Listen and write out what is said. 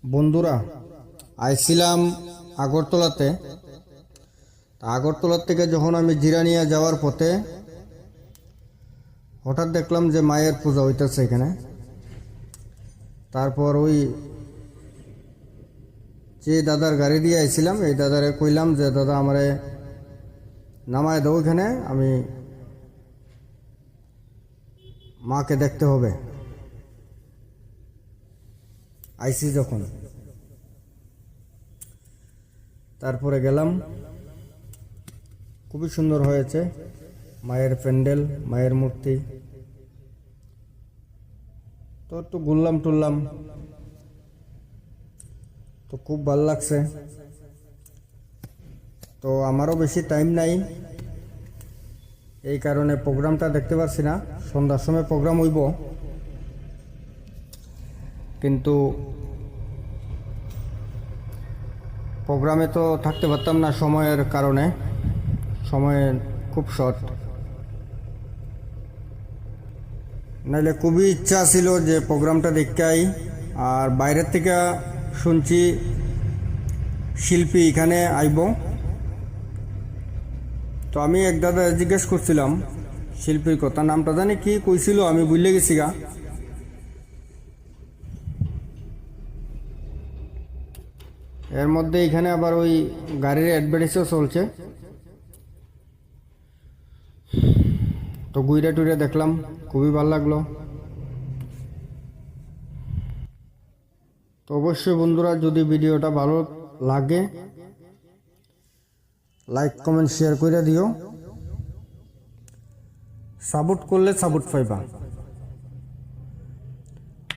বন্ধুরা, আইছিলাম আগরতলাতে। আগরতলা থেকে যখন আমি জিরানিয়া যাওয়ার পথে হঠাৎ দেখলাম যে মায়ের পূজা হইতেছে এখানে। তারপর ওই যে দাদার গাড়ি দিয়ে আইছিলাম, এই দাদারে কইলাম যে দাদা আমারে নামায় দাও, এখানে আমি মাকে দেখতে হবে। আইসি যখন তারপরে গেলাম, খুবই সুন্দর হয়েছে মায়ের প্যান্ডেল, মায়ের মূর্তি। তো একটু ঘুরলাম টুরলাম, তো খুব ভালো লাগছে। তো আমারও বেশি টাইম নাই, এই কারণে প্রোগ্রামটা দেখতে পারছি না। সন্ধ্যার সময় প্রোগ্রাম হইব, কিন্তু প্রোগ্রামে তো থাকতে পারতাম না সময়ের কারণে, সময় খুব শর্ট। নাহলে খুবই ইচ্ছা ছিল যে প্রোগ্রামটা দেখতে আই। আর বাইরের থেকে শুনছি শিল্পী এখানে আইব। তো আমি এক দাদা জিজ্ঞেস করছিলাম শিল্পীর কথা, নামটা জানি কি কইছিল, আমি ভুলে গেছি গা। এর মধ্যে এখানে আবার ওই গাড়ির অ্যাডভার্টাইজও চলছে। তো ঘুরে টুরে দেখলাম, খুবই ভালো লাগলো। তো অবশ্যই বন্ধুরা, যদি ভিডিওটা ভালো লাগে লাইক কমেন্ট শেয়ার করে দিও। সাপোর্ট করলে সাপোর্ট পাইবা।